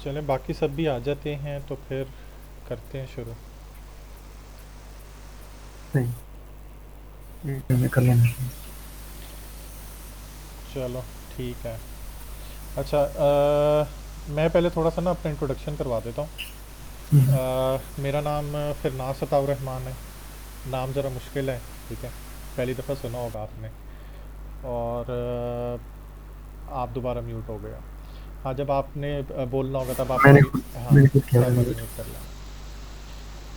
चलें, बाकी सब भी आ जाते हैं तो फिर करते हैं शुरू। सही। में कर लेना चाहिए। चलो ठीक है। अच्छा, मैं पहले थोड़ा सा ना अपना इंट्रोडक्शन करवा देता हूँ। हम्म, मेरा नाम फिरनास सताउर रहमान है। नाम ज़रा मुश्किल है, ठीक है। पहली दफ़ा सुना होगा आपने। और आप दोबारा म्यूट हो गया। हाँ, जब आपने बोलना होगा तब आप मैंने अनम्यूट। खुद हाँ, मैंने खुद किया था तब मगर। अनम्यूट कर लेना।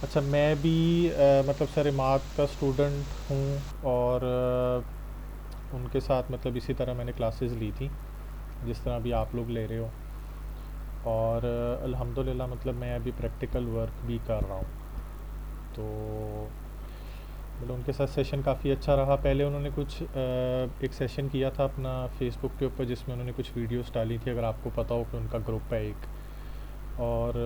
अच्छा, मैं भी मतलब सरेमात का स्टूडेंट हूँ। और उनके साथ मतलब इसी तरह मैंने क्लासेस ली थी, जिस तरह अभी आप लोग ले रहे हो। और अल्हम्दुलिल्लाह मतलब मैं अभी प्रैक्टिकल वर्क भी कर रहा हूँ। तो मतलब उनके साथ सेशन काफ़ी अच्छा रहा। पहले उन्होंने कुछ एक सेशन किया था अपना फेसबुक के ऊपर, जिसमें उन्होंने कुछ वीडियोस डाली थी, अगर आपको पता हो कि उनका ग्रुप है एक। और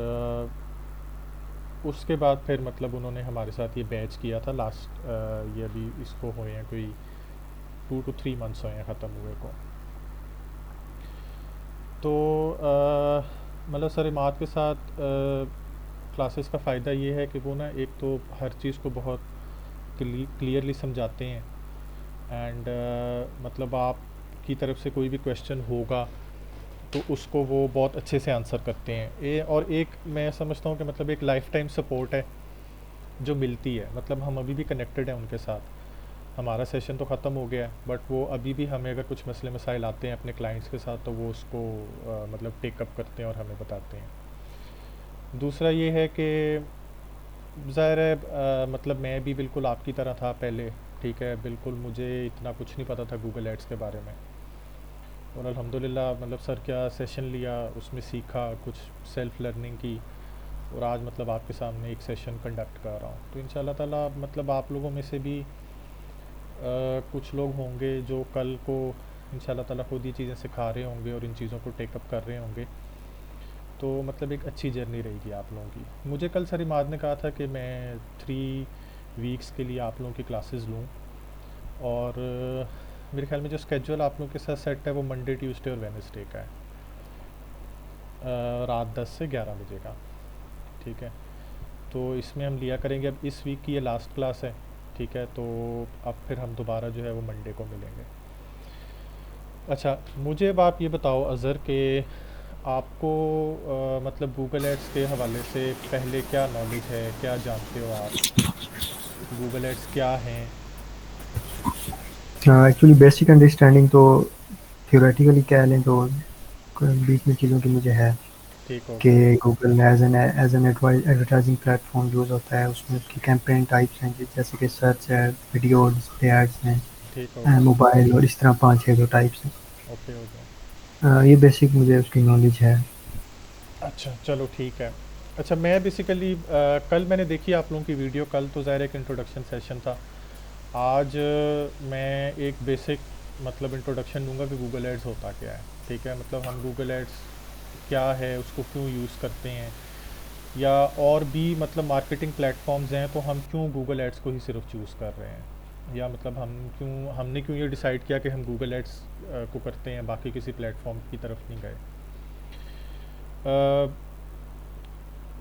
उसके बाद फिर मतलब उन्होंने हमारे साथ ये बैच किया था लास्ट, ये अभी इसको हुए हैं कोई 2 to 3 मंथ्स हुए हैं ख़त्म हुए को। तो मतलब सर इमाद के साथ क्लासेस का फ़ायदा ये है कि वो ना एक तो हर चीज़ को बहुत क्लियरली समझाते हैं। एंड मतलब आपकी तरफ से कोई भी क्वेश्चन होगा तो उसको वो बहुत अच्छे से आंसर करते हैं। और एक मैं समझता हूँ कि मतलब एक लाइफ टाइम सपोर्ट है जो मिलती है। मतलब हम अभी भी कनेक्टेड हैं उनके साथ। हमारा सेशन तो ख़त्म हो गया है, बट वो अभी भी हमें अगर कुछ मसले मसाइल आते हैं अपने क्लाइंट्स के साथ तो वो उसको मतलब टेकअप करते हैं और हमें बताते हैं। दूसरा ये है कि ज़ाहिर है मतलब मैं भी बिल्कुल आपकी तरह था पहले, ठीक है। बिल्कुल मुझे इतना कुछ नहीं पता था गूगल एड्स के बारे में। और अल्हम्दुलिल्लाह मतलब सर क्या सेशन लिया, उसमें सीखा कुछ, सेल्फ़ लर्निंग की। और आज मतलब आपके सामने एक सेशन कंडक्ट कर रहा हूँ। तो इंशाल्लाह ताला मतलब आप लोगों में से भी कुछ लोग होंगे जो कल को इंशाल्लाह ताला खुद ही चीज़ें सिखा रहे होंगे और इन चीज़ों को टेकअप कर रहे होंगे। तो मतलब एक अच्छी जर्नी रहेगी आप लोगों की। मुझे कल सर इमाद ने कहा था कि मैं 3 वीक्स के लिए आप लोगों की क्लासेस लूँ। और मेरे ख्याल में जो स्केड्यूल आप लोगों के साथ सेट है वो मंडे ट्यूसडे और वेडनेसडे का है, रात 10 से 11 बजे का, ठीक है। तो इसमें हम लिया करेंगे। अब इस वीक की ये लास्ट क्लास है, ठीक है। तो अब फिर हम दोबारा जो है वो मंडे को मिलेंगे। अच्छा, मुझे अब आप ये बताओ अज़हर के आपको मतलब गूगल एड्स के हवाले से पहले क्या नॉलेज है, क्या जानते हो आप, गूगल एड्स क्या हैं? एक्चुअली बेसिक अंडरस्टैंडिंग तो थियोरेटिकली कह लें तो बीच में चीज़ों की मुझे है ठीक, कि okay. Google as an advertising platform use होता है। उसमें उसकी कैंपेन टाइप्स हैं जैसे कि सर्च है, वीडियो डिस्प्ले एड्स ठीक हो हैं, गया। मोबाइल और इस तरह 5-6 जो टाइप्स हैं। ओके हो गया। ये बेसिक मुझे उसकी नॉलेज है। अच्छा, चलो ठीक है। अच्छा, मैं बेसिकली कल मैंने देखी आप लोगों की वीडियो। कल तो ज़ाहिर एक इंट्रोडक्शन सेशन था। आज मैं एक बेसिक मतलब इंट्रोडक्शन दूंगा कि गूगल एड्स होता क्या है, ठीक है। मतलब हम गूगल एड्स क्या है, उसको क्यों यूज़ करते हैं, या और भी मतलब मार्केटिंग प्लेटफॉर्म्स हैं तो हम क्यों गूगल एड्स को ही सिर्फ चूज़ कर रहे हैं, या मतलब हमने क्यों ये डिसाइड किया कि हम गूगल एड्स को करते हैं, बाकी किसी प्लेटफॉर्म की तरफ नहीं गए।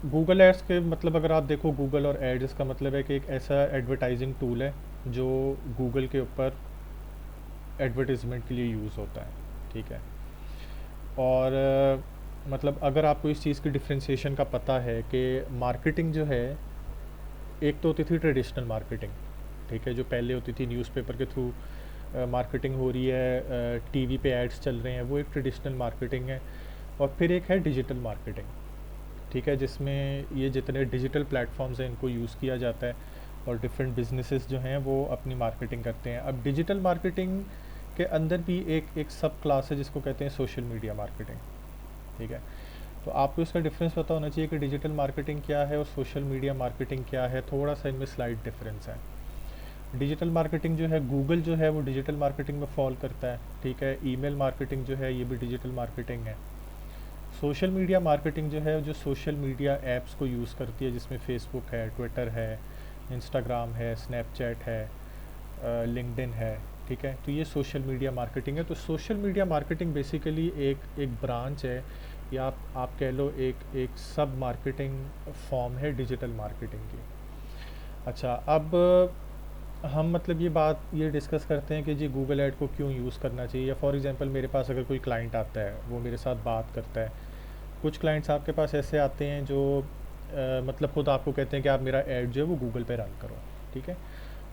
गूगल एड्स के मतलब अगर आप देखो, गूगल और एड्स का मतलब है कि एक ऐसा एडवर्टाइजिंग टूल है जो गूगल के ऊपर एडवर्टीज़मेंट के लिए यूज़ होता है, ठीक है। और मतलब अगर आपको इस चीज़ की डिफ्रेंशिएशन का पता है कि मार्केटिंग जो है, एक तो होती थी ट्रेडिशनल मार्केटिंग, ठीक है, जो पहले होती थी न्यूज़पेपर के थ्रू मार्केटिंग हो रही है, टीवी पे एड्स चल रहे हैं, वो एक ट्रेडिशनल मार्केटिंग है। और फिर एक है डिजिटल मार्केटिंग, ठीक है, जिसमें ये जितने डिजिटल प्लेटफॉर्म्स हैं इनको यूज़ किया जाता है और डिफरेंट बिजनेसेस जो हैं वो अपनी मार्केटिंग करते हैं। अब डिजिटल मार्केटिंग के अंदर भी एक एक सब क्लास है जिसको कहते हैं सोशल मीडिया मार्केटिंग, ठीक है। तो आपको इसका डिफरेंस पता होना चाहिए कि डिजिटल मार्केटिंग क्या है और सोशल मीडिया मार्केटिंग क्या है। थोड़ा सा इनमें स्लाइड डिफरेंस है। डिजिटल मार्केटिंग जो है, गूगल जो है वो डिजिटल मार्केटिंग में फॉल करता है, ठीक है। ईमेल मार्केटिंग जो है ये भी डिजिटल मार्केटिंग है। सोशल मीडिया मार्केटिंग जो है, जो सोशल मीडिया ऐप्स को यूज़ करती है, जिसमें फेसबुक है, ट्विटर है, इंस्टाग्राम है, स्नैपचैट है, लिंक्डइन है, ठीक है। तो ये सोशल मीडिया मार्केटिंग है। तो सोशल मीडिया मार्केटिंग बेसिकली एक एक ब्रांच है या आप कह लो एक एक सब मार्केटिंग फॉर्म है डिजिटल मार्केटिंग की। अच्छा, अब हम मतलब ये डिस्कस करते हैं कि जी गूगल ऐड को क्यों यूज़ करना चाहिए, या फॉर एग्जांपल मेरे पास अगर कोई क्लाइंट आता है, वो मेरे साथ बात करता है। कुछ क्लाइंट्स आपके पास ऐसे आते हैं जो मतलब खुद आपको कहते हैं कि आप मेरा ऐड जो है वो गूगल पे रन करो, ठीक है।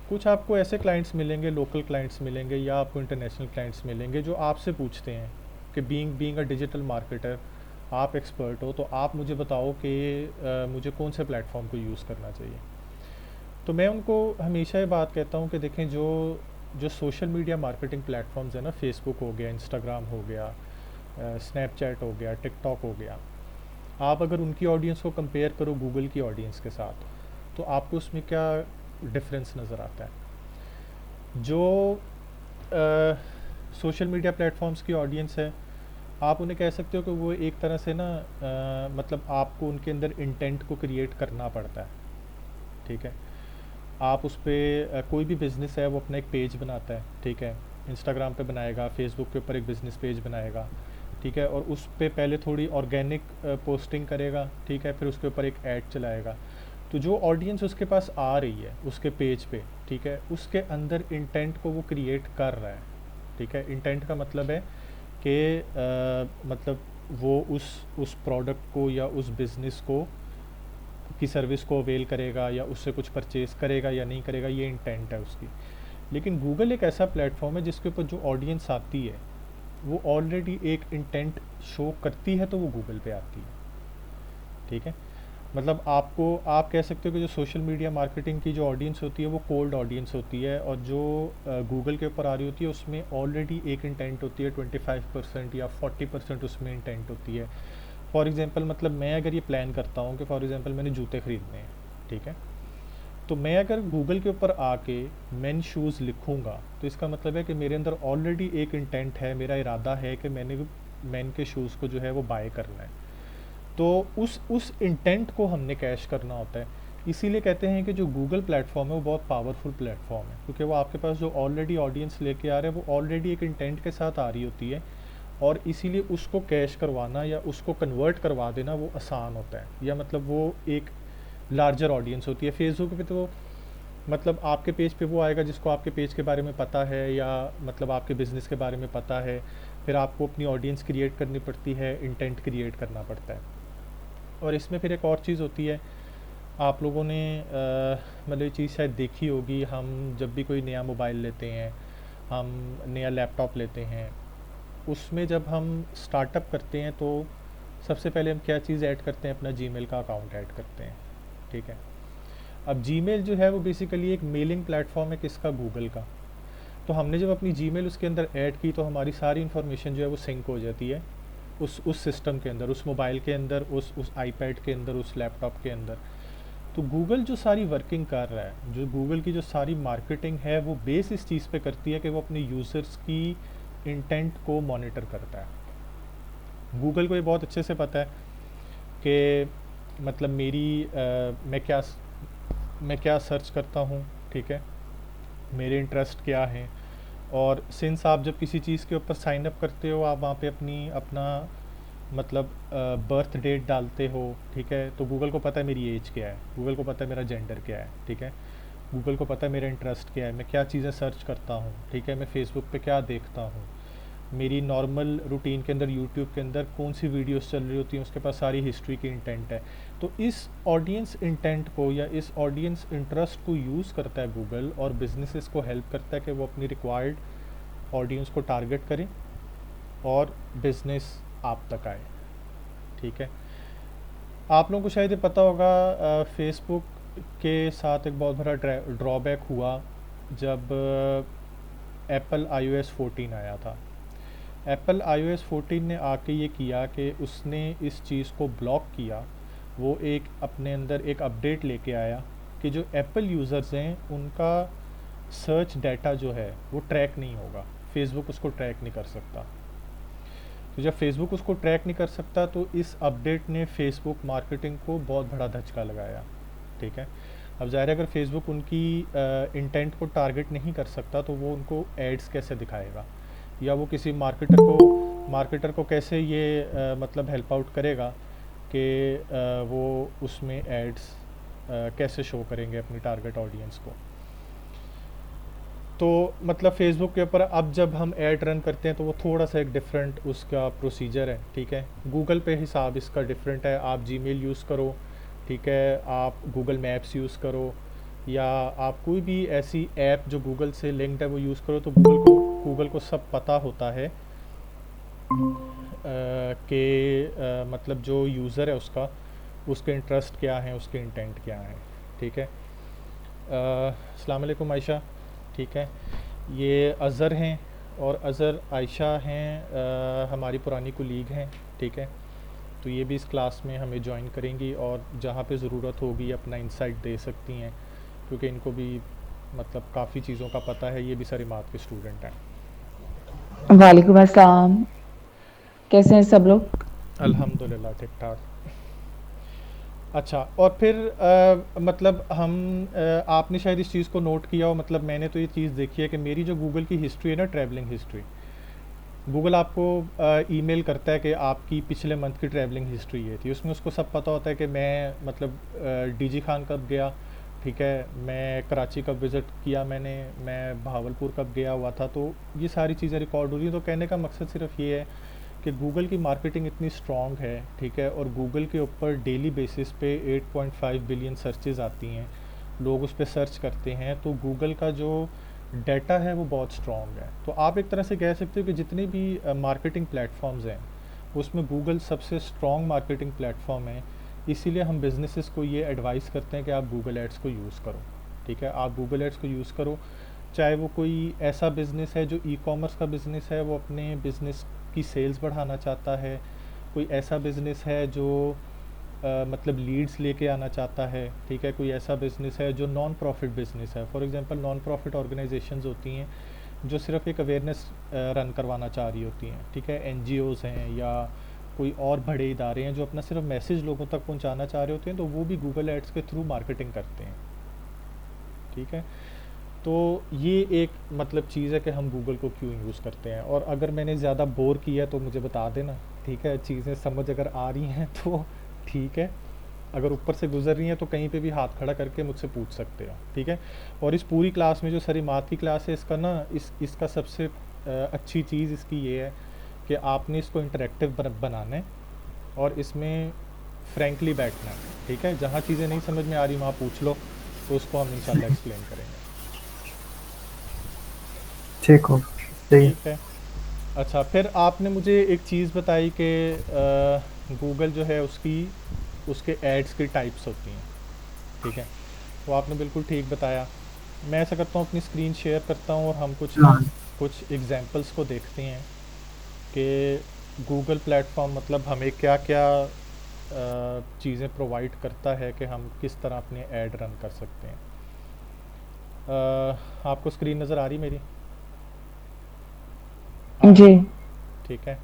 कुछ आपको ऐसे क्लाइंट्स मिलेंगे, लोकल क्लाइंट्स मिलेंगे, या आपको इंटरनेशनल क्लाइंट्स मिलेंगे जो आपसे पूछते हैं कि बीइंग अ डिजिटल मार्केटर, आप एक्सपर्ट हो, तो आप मुझे बताओ कि मुझे कौन से प्लेटफॉर्म को यूज़ करना चाहिए। तो मैं उनको हमेशा ये बात कहता हूँ कि देखें, जो जो सोशल मीडिया मार्केटिंग प्लेटफॉर्म्स है ना, फेसबुक हो गया, इंस्टाग्राम हो गया, स्नैपचैट हो गया, टिकटॉक हो गया, आप अगर उनकी ऑडियंस को कंपेयर करो गूगल की ऑडियंस के साथ, तो आपको उसमें क्या डिफरेंस नज़र आता है। जो सोशल मीडिया प्लेटफॉर्म्स की ऑडियंस है, आप उन्हें कह सकते हो कि वो एक तरह से ना मतलब आपको उनके अंदर इंटेंट को क्रिएट करना पड़ता है, ठीक है। आप उस पर कोई भी बिज़नेस है वो अपना एक पेज बनाता है, ठीक है, इंस्टाग्राम पे बनाएगा, फेसबुक के ऊपर एक बिज़नेस पेज बनाएगा, ठीक है, और उस पे पहले थोड़ी ऑर्गेनिक पोस्टिंग करेगा, ठीक है, फिर उसके ऊपर एक ऐड चलाएगा। तो जो ऑडियंस उसके पास आ रही है उसके पेज पे, ठीक है, उसके अंदर इंटेंट को वो क्रिएट कर रहा है, ठीक है। इंटेंट का मतलब है कि मतलब वो उस प्रोडक्ट को या उस बिज़नेस को की सर्विस को अवेल करेगा, या उससे कुछ परचेज़ करेगा या नहीं करेगा, ये इंटेंट है उसकी। लेकिन गूगल एक ऐसा प्लेटफॉर्म है जिसके ऊपर जो ऑडियंस आती है वो ऑलरेडी एक इंटेंट शो करती है, तो वो गूगल पे आती है, ठीक है। मतलब आप कह सकते हो कि जो सोशल मीडिया मार्केटिंग की जो ऑडियंस होती है वो कोल्ड ऑडियंस होती है, और जो गूगल के ऊपर आ रही होती है उसमें ऑलरेडी एक इंटेंट होती है, 25% या 40% उसमें इंटेंट होती है। फॉर एग्जांपल मतलब मैं अगर ये प्लान करता हूँ कि फॉर एग्जांपल मैंने जूते ख़रीदने हैं, ठीक है, तो मैं अगर गूगल के ऊपर आके मेन शूज़ लिखूँगा, तो इसका मतलब है कि मेरे अंदर ऑलरेडी एक इंटेंट है, मेरा इरादा है कि मैंने मेन के शूज़ को जो है वो बाय करना है। तो उस इंटेंट को हमने कैश करना होता है। इसीलिए कहते हैं कि जो गूगल प्लेटफॉर्म है वो बहुत पावरफुल प्लेटफॉर्म है, क्योंकि वो आपके पास जो ऑलरेडी ऑडियंस लेके आ रहे हैं वो ऑलरेडी एक इंटेंट के साथ आ रही होती है, और इसीलिए उसको कैश करवाना या उसको कन्वर्ट करवा देना वो आसान होता है, या मतलब वो एक लार्जर ऑडियंस होती है। फेसबुक पे तो मतलब आपके पेज पे वो आएगा जिसको आपके पेज के बारे में पता है, या मतलब आपके बिज़नेस के बारे में पता है, फिर आपको अपनी ऑडियंस क्रिएट करनी पड़ती है, इंटेंट क्रिएट करना पड़ता है। और इसमें फिर एक और चीज़ होती है, आप लोगों ने मतलब ये चीज़ शायद देखी होगी, हम जब भी कोई नया मोबाइल लेते हैं, हम नया लैपटॉप लेते हैं, उसमें जब हम स्टार्टअप करते हैं तो सबसे पहले हम क्या चीज़ ऐड करते हैं, अपना जीमेल का अकाउंट ऐड करते हैं, ठीक है। अब जीमेल जो है वो बेसिकली एक मेलिंग प्लेटफॉर्म है, किसका, गूगल का। तो हमने जब अपनी जीमेल उसके अंदर ऐड की तो हमारी सारी इन्फॉर्मेशन जो है वो सिंक हो जाती है उस सिस्टम के अंदर, उस मोबाइल के अंदर, उस आईपैड के अंदर, उस लैपटॉप के अंदर। तो गूगल जो सारी वर्किंग कर रहा है, जो गूगल की जो सारी मार्केटिंग है, वो बेस इस चीज़ पे करती है कि वो अपने यूज़र्स की इंटेंट को मॉनिटर करता है। गूगल को ये बहुत अच्छे से पता है कि मतलब मैं क्या सर्च करता हूँ, ठीक है, मेरे इंटरेस्ट क्या हैं। और सिंस आप जब किसी चीज़ के ऊपर साइन अप करते हो, आप वहाँ पे अपना मतलब बर्थ डेट डालते हो, ठीक है, तो गूगल को पता है मेरी एज क्या है, गूगल को पता है मेरा जेंडर क्या है, ठीक है, गूगल को पता है मेरा इंटरेस्ट क्या है, मैं क्या चीज़ें सर्च करता हूँ, ठीक है, मैं फेसबुक पे क्या देखता हूँ, मेरी नॉर्मल रूटीन के अंदर यूट्यूब के अंदर कौन सी वीडियोस चल रही होती हैं, उसके पास सारी हिस्ट्री की इंटेंट है। तो इस ऑडियंस इंटेंट को या इस ऑडियंस इंटरेस्ट को यूज़ करता है गूगल, और बिजनेसेस को हेल्प करता है कि वो अपनी रिक्वायर्ड ऑडियंस को टारगेट करें और बिज़नेस आप तक आए, ठीक है। आप लोगों को शायद ये पता होगा, फेसबुक के साथ एक बहुत बड़ा ड्रॉबैक हुआ जब एप्पल iOS 14 आया था। एप्पल iOS 14 ने आके ये किया कि उसने इस चीज़ को ब्लॉक किया। वो एक अपने अंदर एक अपडेट लेके आया कि जो एप्पल यूज़र्स हैं उनका सर्च डाटा जो है वो ट्रैक नहीं होगा, फेसबुक उसको ट्रैक नहीं कर सकता। तो जब फेसबुक उसको ट्रैक नहीं कर सकता तो इस अपडेट ने फेसबुक मार्केटिंग को बहुत बड़ा धचका लगाया, ठीक है। अब ज़ाहिर है अगर फेसबुक उनकी इंटेंट को टारगेट नहीं कर सकता तो वो उनको एड्स कैसे दिखाएगा, या वो किसी मार्केटर को मार्केटर को कैसे ये मतलब हेल्प आउट करेगा कि वो उसमें एड्स कैसे शो करेंगे अपनी टारगेट ऑडियंस को। तो मतलब फेसबुक के ऊपर अब जब हम ऐड रन करते हैं तो वो थोड़ा सा एक डिफरेंट उसका प्रोसीजर है, ठीक है। गूगल पे हिसाब इसका डिफरेंट है। आप जीमेल यूज़ करो, ठीक है, आप गूगल मैप्स यूज़ करो, या आप कोई भी ऐसी ऐप जो गूगल से लिंक्ड है वो यूज़ करो, तो गूगल को सब पता होता है कि मतलब जो यूज़र है उसके इंटरेस्ट क्या है, उसके इंटेंट क्या है, ठीक है। अस्सलाम वालेकुम आयशा, ठीक है। ये अज़हर हैं और अज़हर आयशा हैं, हमारी पुरानी कुलीग हैं, ठीक है। तो ये भी इस क्लास में हमें ज्वाइन करेंगी और जहाँ पे ज़रूरत होगी अपना इंसाइट दे सकती हैं, क्योंकि इनको भी मतलब काफ़ी चीज़ों का पता है। ये भी सरीमात के स्टूडेंट हैं। वालेकुम अस्सलाम। कैसे हैं सब लोग? अल्हम्दुलिल्लाह ठीक ठाक। अच्छा, और फिर मतलब आपने शायद इस चीज़ को नोट किया हो, मतलब मैंने तो ये चीज़ देखी है कि मेरी जो गूगल की हिस्ट्री है ना, ट्रैवलिंग हिस्ट्री, गूगल आपको ईमेल करता है कि आपकी पिछले मंथ की ट्रैवलिंग हिस्ट्री ये थी। उसमें उसको सब पता होता है कि मैं मतलब डीजी खान कब गया, ठीक है, मैं कराची कब विज़िट किया, मैं भावलपुर कब गया हुआ था। तो ये सारी चीज़ें रिकॉर्ड हो रही हैं। तो कहने का मकसद सिर्फ ये है कि गूगल की मार्केटिंग इतनी स्ट्रॉन्ग है, ठीक है, और गूगल के ऊपर डेली बेसिस पे 8.5 बिलियन सर्चेज़ आती हैं, लोग उस पर सर्च करते हैं। तो गूगल का जो डाटा है वो बहुत स्ट्रॉन्ग है। तो आप एक तरह से कह सकते हो कि जितने भी मार्केटिंग प्लेटफॉर्म्स हैं उसमें गूगल सबसे स्ट्रॉन्ग मार्केटिंग प्लेटफॉर्म है। इसीलिए हम बिज़नेसेस को ये एडवाइस करते हैं कि आप गूगल एड्स को यूज़ करो, ठीक है। आप गूगल एड्स को यूज़ करो, चाहे वो कोई ऐसा बिज़नेस है जो ई कॉमर्स का बिज़नेस है, वो अपने बिज़नेस की सेल्स बढ़ाना चाहता है, कोई ऐसा बिज़नेस है जो मतलब लीड्स लेके आना चाहता है, ठीक है, कोई ऐसा बिज़नेस है जो नॉन प्रॉफिट बिज़नेस है। For example non profit organisations होती हैं जो सिर्फ एक अवेयरनेस रन करवाना चाह रही होती हैं, ठीक है, एनजीओज़ हैं या कोई और बड़े इदारे हैं जो अपना सिर्फ मैसेज लोगों तक पहुंचाना चाह रहे होते हैं, तो वो भी गूगल एड्स के थ्रू मार्केटिंग करते हैं, ठीक है। तो ये एक मतलब चीज़ है कि हम गूगल को क्यों यूज़ करते हैं। और अगर मैंने ज़्यादा बोर किया तो मुझे बता देना, ठीक है। चीज़ें समझ अगर आ रही हैं तो ठीक है, अगर ऊपर से गुजर रही हैं तो कहीं पे भी हाथ खड़ा करके मुझसे पूछ सकते हो, ठीक है। और इस पूरी क्लास में जो सरीमात की क्लास है इसका ना इसका सबसे अच्छी चीज़ इसकी ये है कि आपने इसको इंटरेक्टिव बनाना है और इसमें फ्रैंकली बैठना है, ठीक है। जहाँ चीज़ें नहीं समझ में आ रही वहाँ पूछ लो, तो उसको हम इंशाल्लाह एक्सप्लेन करेंगे, ठीक हो, सही है। ठीक है। अच्छा, फिर आपने मुझे एक चीज़ बताई कि गूगल जो है उसके एड्स की टाइप्स होती हैं, ठीक है। तो आपने बिल्कुल ठीक बताया। मैं ऐसा करता हूँ, अपनी स्क्रीन शेयर करता हूँ और हम कुछ ना हाँ, कुछ एग्जांपल्स को देखते हैं कि गूगल प्लेटफॉर्म मतलब हमें क्या क्या चीज़ें प्रोवाइड करता है कि हम किस तरह अपने ऐड रन कर सकते हैं। आपको स्क्रीन नज़र आ रही मेरी? आ रही जी। है, ठीक है।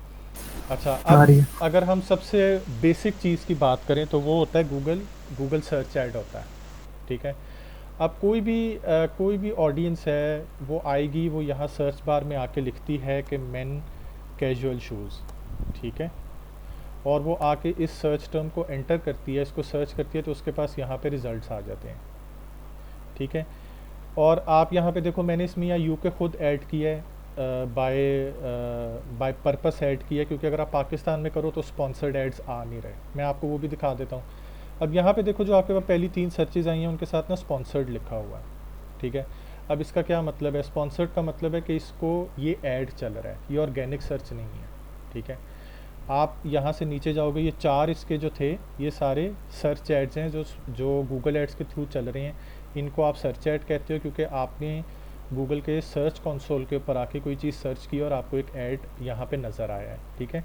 अच्छा, आ अब रही है। अगर हम सबसे बेसिक चीज़ की बात करें तो वो होता है गूगल सर्च ऐड होता है, ठीक है। अब कोई भी ऑडियंस है वो आएगी, वो यहाँ सर्च बार में आके लिखती है कि मेन कैजुअल शूज़, ठीक है, और वो आके इस सर्च टर्म को एंटर करती है, इसको सर्च करती है, तो उसके पास यहाँ पे रिज़ल्ट्स आ जाते हैं, ठीक है। और आप यहाँ पे देखो, मैंने इसमें यहाँ यूके खुद ऐड किया है, बाय बाय पर्पस ऐड किया है, क्योंकि अगर आप पाकिस्तान में करो तो स्पॉन्सर्ड एड्स आ नहीं रहे। मैं आपको वो भी दिखा देता हूँ। अब यहाँ पे देखो, जो आपके पास पहली 3 सर्चेज आई हैं उनके साथ ना स्पॉन्सर्ड लिखा हुआ है, ठीक है। अब इसका क्या मतलब है? स्पॉन्सर्ड का मतलब है कि इसको ये ऐड चल रहा है, ये ऑर्गेनिक सर्च नहीं है, ठीक है। आप यहाँ से नीचे जाओगे, ये 4 इसके जो थे ये सारे सर्च एड्स हैं जो गूगल एड्स के थ्रू चल रहे हैं। इनको आप सर्च ऐड कहते हो क्योंकि आपने गूगल के सर्च कंसोल के ऊपर आके कोई चीज़ सर्च की और आपको एक ऐड यहाँ पे नज़र आया है, ठीक है।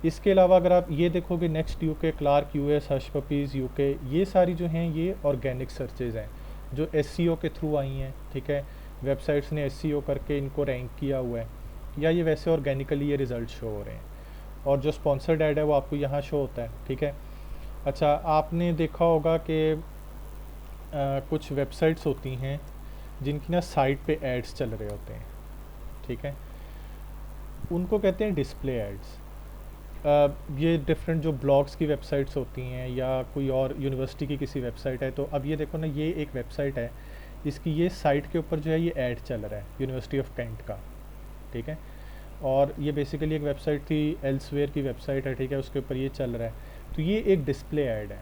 इसके अलावा अगर आप ये देखोगे, next UK, Clarks US, Hush Puppies UK, ये सारी जो हैं ये ऑर्गेनिक सर्चेज़ हैं जो एसईओ के थ्रू आई हैं, ठीक है। वेबसाइट्स ने एसईओ करके इनको रैंक किया हुआ है, या ये वैसे ऑर्गेनिकली ये रिज़ल्ट शो हो रहे हैं। और जो स्पॉन्सर्ड ऐड है वो आपको यहाँ शो होता है, ठीक है। अच्छा, आपने देखा होगा कि कुछ वेबसाइट्स होती हैं जिनकी ना साइट पे एड्स चल रहे होते हैं, ठीक है। उनको कहते हैं डिस्प्ले एड्स। ये डिफरेंट जो ब्लॉग्स की वेबसाइट्स होती हैं या कोई और यूनिवर्सिटी की किसी वेबसाइट है, तो अब ये देखो ना, ये एक वेबसाइट है, इसकी ये साइट के ऊपर जो है ये ऐड चल रहा है यूनिवर्सिटी ऑफ कैंट का, ठीक है। और ये बेसिकली एक वेबसाइट थी, एल्सवेयर की वेबसाइट है, ठीक है, उसके ऊपर ये चल रहा है। तो ये एक डिस्प्ले ऐड है,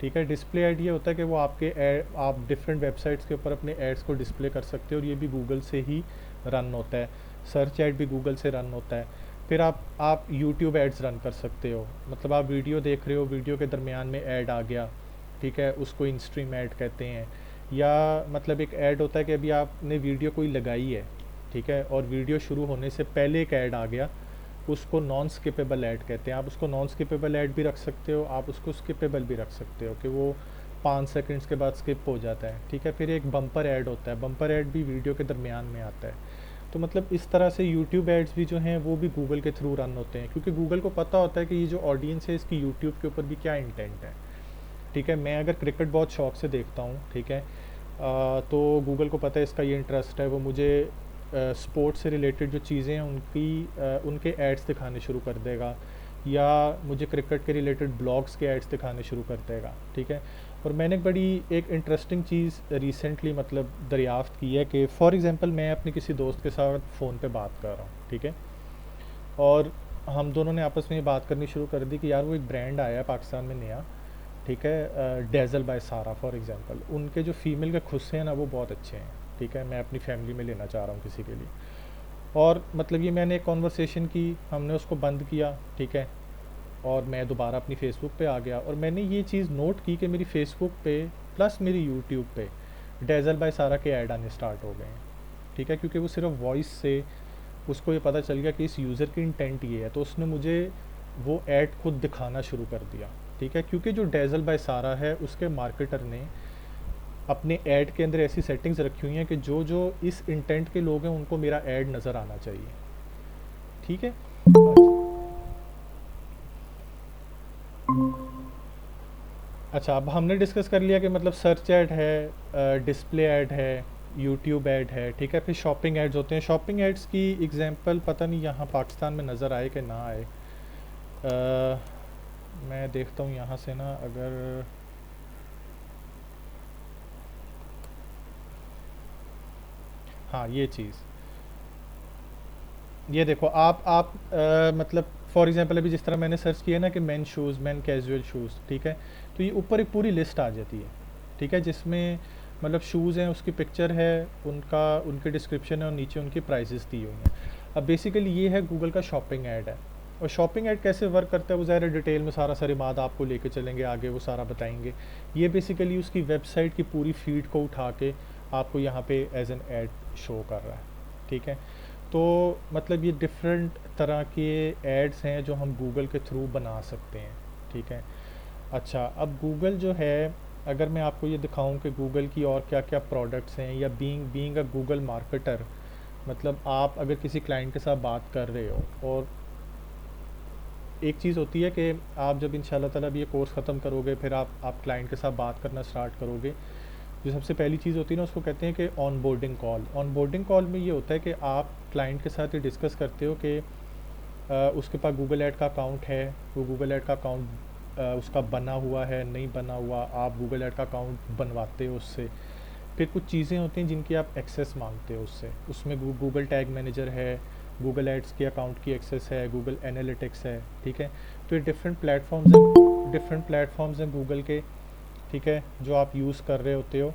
ठीक है। डिस्प्ले ऐड ये होता है कि वो आपके ऐड, आप डिफरेंट वेबसाइट्स के ऊपर अपने एड्स को डिस्प्ले कर सकते हो, और ये भी गूगल से ही रन होता है। सर्च ऐड भी गूगल से रन होता है। फिर आप यूट्यूब एड्स रन कर सकते हो, मतलब आप वीडियो देख रहे हो, वीडियो के दरमियान में ऐड आ गया, ठीक है, उसको इन स्ट्रीम ऐड कहते हैं। या मतलब एक ऐड होता है कि अभी आपने वीडियो कोई लगाई है, ठीक है, और वीडियो शुरू होने से पहले एक ऐड आ गया, उसको नॉन स्किपेबल ऐड कहते हैं। आप उसको नॉन स्किपेबल ऐड भी रख सकते हो, आप उसको स्किपेबल भी रख सकते हो कि वो 5 सेकंड्स के बाद स्किप हो जाता है, ठीक है। फिर एक बम्पर ऐड होता है, बम्पर ऐड भी वीडियो के दरमियान में आता है। तो मतलब इस तरह से यूट्यूब एड्स भी जो हैं वो भी गूगल के थ्रू रन होते हैं, क्योंकि गूगल को पता होता है कि ये जो ऑडियंस है इसकी यूट्यूब के ऊपर भी क्या इंटेंट है, ठीक है। मैं अगर क्रिकेट बहुत शौक से देखता हूँ, ठीक है, तो गूगल को पता है इसका ये इंटरेस्ट है, वो मुझे स्पोर्ट्स से रिलेटेड जो चीज़ें हैं उनके एड्स दिखाने शुरू कर देगा, या मुझे क्रिकेट के रिलेटेड ब्लॉग्स के एड्स दिखाने शुरू कर देगा, ठीक है। और मैंने एक इंटरेस्टिंग चीज़ रिसेंटली मतलब दरियाफ़्त की है कि फॉर एग्ज़ाम्पल मैं अपने किसी दोस्त के साथ फ़ोन पे बात कर रहा हूँ, ठीक है, और हम दोनों ने आपस में ये बात करनी शुरू कर दी कि यार वो एक ब्रांड आया है पाकिस्तान में नया, ठीक है, डेज़ल बाय सारा फॉर एग्ज़ाम्पल, उनके जो फ़ीमेल के खुस्से हैं ना वो बहुत अच्छे हैं, ठीक है, मैं अपनी फैमिली में लेना चाह रहा हूँ किसी के लिए। और मतलब ये मैंने एक कॉन्वर्सेशन की, हमने उसको बंद किया, ठीक है, और मैं दोबारा अपनी फ़ेसबुक पे आ गया, और मैंने ये चीज़ नोट की कि मेरी फ़ेसबुक पे प्लस मेरी यूट्यूब पे डेज़ल बाय सारा के ऐड आने स्टार्ट हो गए हैं, ठीक है, क्योंकि वो सिर्फ वॉइस से उसको ये पता चल गया कि इस यूज़र की इंटेंट ये है, तो उसने मुझे वो ऐड खुद दिखाना शुरू कर दिया, ठीक है। क्योंकि जो डेज़ल बाय सारा है उसके मार्केटर ने अपने ऐड के अंदर ऐसी सेटिंग्स रखी हुई हैं कि जो जो इस इंटेंट के लोग हैं उनको मेरा ऐड नज़र आना चाहिए, ठीक है। अच्छा, अब हमने डिस्कस कर लिया कि मतलब सर्च ऐड है, डिस्प्ले ऐड है, यूट्यूब ऐड है, ठीक है। फिर शॉपिंग एड्स होते हैं। शॉपिंग एड्स की एग्जांपल पता नहीं यहाँ पाकिस्तान में नज़र आए कि ना आए। मैं देखता हूँ यहाँ से ना, अगर हाँ ये चीज़, ये देखो आप मतलब फॉर एग्जांपल अभी जिस तरह मैंने सर्च किया ना कि man shoes, man casual shoes, ठीक है, तो ये ऊपर एक पूरी लिस्ट आ जाती है, ठीक है, जिसमें मतलब शूज़ हैं, उसकी पिक्चर है, उनके डिस्क्रिप्शन है, और नीचे उनकी प्राइसेस दी हुई हैं। अब बेसिकली ये है गूगल का शॉपिंग ऐड है। और शॉपिंग ऐड कैसे वर्क करता है वो ज़ाहिर डिटेल में सारा सरिमाद आपको लेके चलेंगे आगे, वो सारा बताएंगे। ये बेसिकली उसकी वेबसाइट की पूरी फीड को उठा के आपको यहाँ पे एज एन ऐड शो कर रहा है, ठीक है। तो मतलब ये डिफरेंट तरह के एड्स हैं जो हम गूगल के थ्रू बना सकते हैं, ठीक है। अच्छा, अब गूगल जो है, अगर मैं आपको ये दिखाऊं कि गूगल की और क्या क्या प्रोडक्ट्स हैं, या बीइंग अ गूगल मार्केटर, मतलब आप अगर किसी क्लाइंट के साथ बात कर रहे हो, और एक चीज़ होती है कि आप जब इंशाल्लाह ताला भी ये कोर्स ख़त्म करोगे, फिर आप क्लाइंट के साथ बात करना स्टार्ट करोगे, जो सबसे पहली चीज़ होती है ना उसको कहते हैं कि on boarding call. On boarding call में ये होता है कि आप क्लाइंट के साथ ये डिस्कस करते हो कि उसके पास गूगल ऐड का अकाउंट है, वो गूगल ऐड का अकाउंट उसका बना हुआ है, नहीं बना हुआ, आप गूगल ऐड का अकाउंट बनवाते हो उससे। फिर कुछ चीज़ें होती हैं जिनकी आप एक्सेस मांगते हो उससे, उसमें गूगल टैग मैनेजर है, गूगल एड्स के अकाउंट की एक्सेस है, गूगल एनालिटिक्स है, ठीक है। तो ये डिफरेंट प्लेटफॉर्म्स हैं गूगल के, ठीक है, जो आप यूज़ कर रहे होते हो।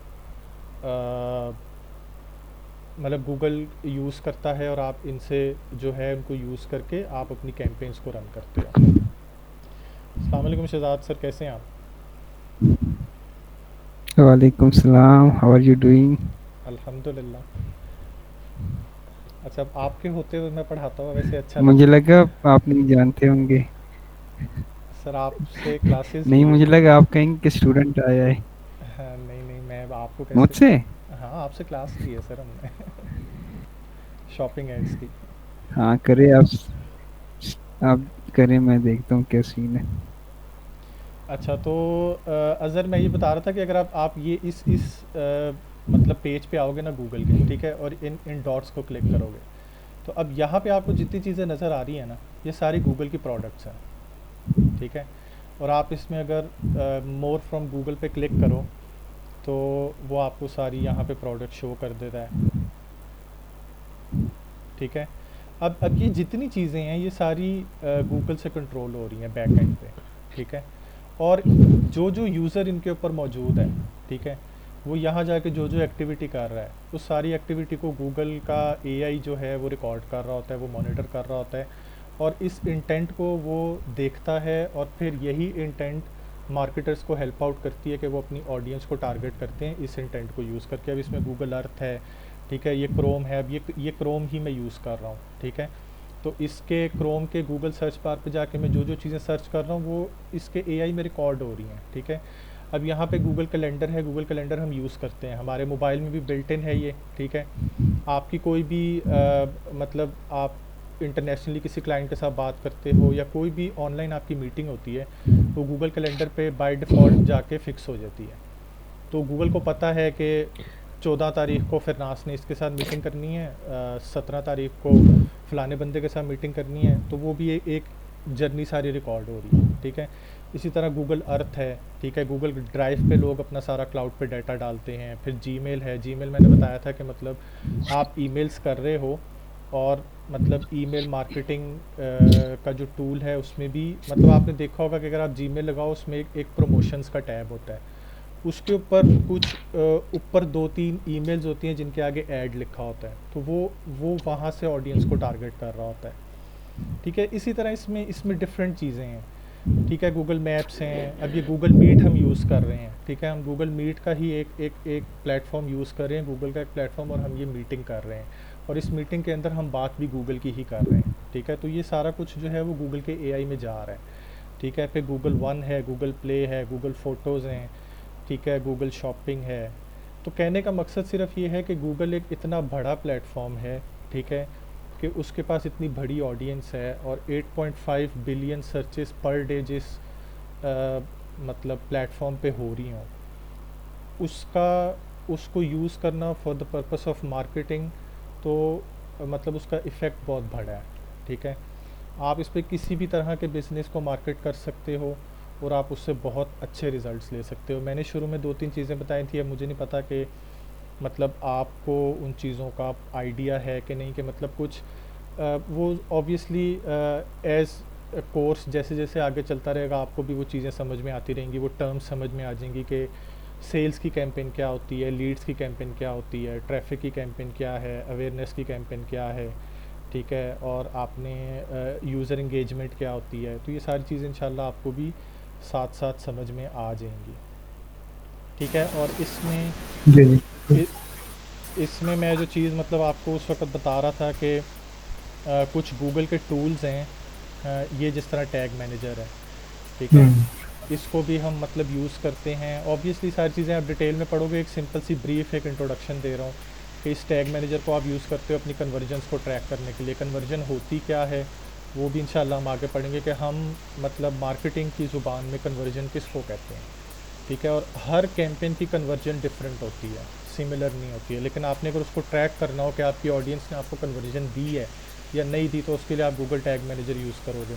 मतलब गूगल यूज़ करता है, और आप इनसे जो है उनको यूज़ करके आप अपनी कैंपेन्स को रन करते हो। अस्सलाम वालेकुम शहजाद सर, कैसे हैं आप? वालेकुम सलाम, हाउ आर यू डूइंग? अल्हम्दुलिल्लाह। अच्छा, अब आपके होते हुए मैं पढ़ाता हूँ, वैसे अच्छा मुझे लगता लगा आप नहीं जानते होंगे। है सर, आपसे क्लासेस नहीं, ली है। मुझे लगा आप कहेंगे कि स्टूडेंट आया है हाँ, नहीं नहीं, मैं आपको कैसे, मुझसे। हाँ आपसे क्लास ली है सर हमने शॉपिंग एड्स की। हाँ करे आप करें, मैं देखता हूँ क्या सीन है। अच्छा, तो अज़हर मैं ये बता रहा था कि अगर आप ये इस मतलब पेज पे आओगे ना गूगल के, ठीक है, और इन इन डॉट्स को क्लिक करोगे, तो अब यहाँ पे आपको जितनी चीज़ें नज़र आ रही हैं ना, ये सारी गूगल की प्रोडक्ट्स हैं, ठीक है। और आप इसमें अगर मोर फ्रॉम गूगल पे क्लिक करो तो वो आपको सारी यहाँ पे प्रोडक्ट शो कर देता है, ठीक है। अब ये जितनी चीज़ें हैं ये सारी गूगल से कंट्रोल हो रही हैं बैक एंड पे, ठीक है। और जो जो यूज़र इनके ऊपर मौजूद है, ठीक है, वो यहाँ जाके जो जो एक्टिविटी कर रहा है उस सारी एक्टिविटी को गूगल का एआई जो है वो रिकॉर्ड कर रहा होता है, वो मॉनिटर कर रहा होता है, और इस इंटेंट को वो देखता है, और फिर यही इंटेंट मार्केटर्स को हेल्प आउट करती है कि वो अपनी ऑडियंस को टारगेट करते हैं इस इंटेंट को यूज़ करके। अब इसमें गूगल अर्थ है, ठीक है, ये क्रोम है, अब ये क्रोम ही मैं यूज़ कर रहा हूँ, ठीक है। तो इसके क्रोम के गूगल सर्च बार पे जाके मैं जो जो चीज़ें सर्च कर रहा हूँ वो इसके एआई में रिकॉर्ड हो रही हैं, ठीक है। अब यहाँ पे गूगल कैलेंडर है, गूगल कैलेंडर हम यूज़ करते हैं, हमारे मोबाइल में भी बिल्ट इन है ये, ठीक है। आपकी कोई भी मतलब आप इंटरनेशनली किसी क्लाइंट के साथ बात करते हो या कोई भी ऑनलाइन आपकी मीटिंग होती है वो गूगल कैलेंडर पे बाय डिफ़ॉल्ट जाके फ़िक्स हो जाती है। तो गूगल को पता है कि 14 तारीख को फिरनास ने इसके साथ मीटिंग करनी है, 17 तारीख को फ़लाने बंदे के साथ मीटिंग करनी है, तो वो भी एक जर्नी सारी रिकॉर्ड हो रही है, ठीक है। इसी तरह गूगल अर्थ है, ठीक है, गूगल ड्राइव पे लोग अपना सारा क्लाउड पे डाटा डालते हैं। फिर जीमेल है, जीमेल मैंने बताया था कि मतलब आप ईमेल्स कर रहे हो और मतलब ईमेल मार्केटिंग का जो टूल है उसमें भी मतलब आपने देखा होगा कि अगर आप जीमेल लगाओ उसमें एक प्रमोशंस का टैब होता है, उसके ऊपर कुछ ऊपर 2-3 ईमेल्स होती हैं जिनके आगे ऐड लिखा होता है, तो वो वहाँ से ऑडियंस को टारगेट कर रहा होता है, ठीक है। इसी तरह इसमें डिफरेंट चीज़ें हैं, ठीक है। गूगल मैप्स हैं, अब ये गूगल मीट हम यूज़ कर रहे हैं, ठीक है, हम गूगल मीट का ही एक प्लेटफॉर्म यूज़ कर रहे हैं, गूगल का एक प्लेटफॉर्म, और हम ये मीटिंग कर रहे हैं और इस मीटिंग के अंदर हम बात भी गूगल की ही कर रहे हैं, ठीक है। तो ये सारा कुछ जो है वो गूगल के एआई में जा रहा है, ठीक है। फिर गूगल वन है, गूगल प्ले है, गूगल फ़ोटोज़ हैं, ठीक है, गूगल शॉपिंग है। तो कहने का मकसद सिर्फ ये है कि गूगल एक इतना बड़ा प्लेटफॉर्म है, ठीक है, कि उसके पास इतनी बड़ी ऑडियंस है और 8.5 बिलियन सर्चेस पर डे जिस मतलब प्लेटफॉर्म पे हो रही हों उसको यूज़ करना for the purpose of marketing, तो मतलब उसका इफ़ेक्ट बहुत बड़ा है, ठीक है। आप इस पे किसी भी तरह के बिज़नेस को मार्केट कर सकते हो और आप उससे बहुत अच्छे रिज़ल्ट्स ले सकते हो। मैंने शुरू में 2-3 चीज़ें बताई थी, अब मुझे नहीं पता कि मतलब आपको उन चीज़ों का आइडिया है कि नहीं, कि मतलब कुछ वो ऑब्वियसली एज़ कोर्स जैसे जैसे आगे चलता रहेगा आपको भी वो चीज़ें समझ में आती रहेंगी, वो टर्म्स समझ में आ जाएंगी कि सेल्स की कैंपेन क्या होती है, लीड्स की कैंपेन क्या होती है, ट्रैफिक की कैंपेन क्या है, अवेयरनेस की कैंपेन क्या है, ठीक है, और आपने यूज़र इंगेजमेंट क्या होती है। तो ये सारी चीज़ें इंशाल्लाह आपको भी साथ साथ समझ में आ जाएंगी, ठीक है। और इसमें जी जी। इसमें मैं जो चीज़ मतलब आपको उस वक्त बता रहा था कि कुछ गूगल के टूल्स हैं, ये जिस तरह टैग मैनेजर है, ठीक है, इसको भी हम मतलब यूज़ करते हैं। ऑब्वियसली सारी चीज़ें आप डिटेल में पढ़ोगे, एक सिंपल सी ब्रीफ एक इंट्रोडक्शन दे रहा हूँ कि इस टैग मैनेजर को आप यूज़ करते हो अपनी कन्वर्जन्स को ट्रैक करने के लिए। कन्वर्जन होती क्या है वो भी इंशाल्लाह हम आगे पढ़ेंगे कि हम मतलब मार्केटिंग की ज़ुबान में कन्वर्जन किसको कहते हैं, ठीक है। और हर कैंपेन की कन्वर्जन डिफरेंट होती है, सिमिलर नहीं होती है, लेकिन आपने अगर उसको ट्रैक करना हो कि आपकी ऑडियंस ने आपको कन्वर्जन दी है या नहीं दी, तो उसके लिए आप गूगल टैग मैनेजर यूज़ करोगे,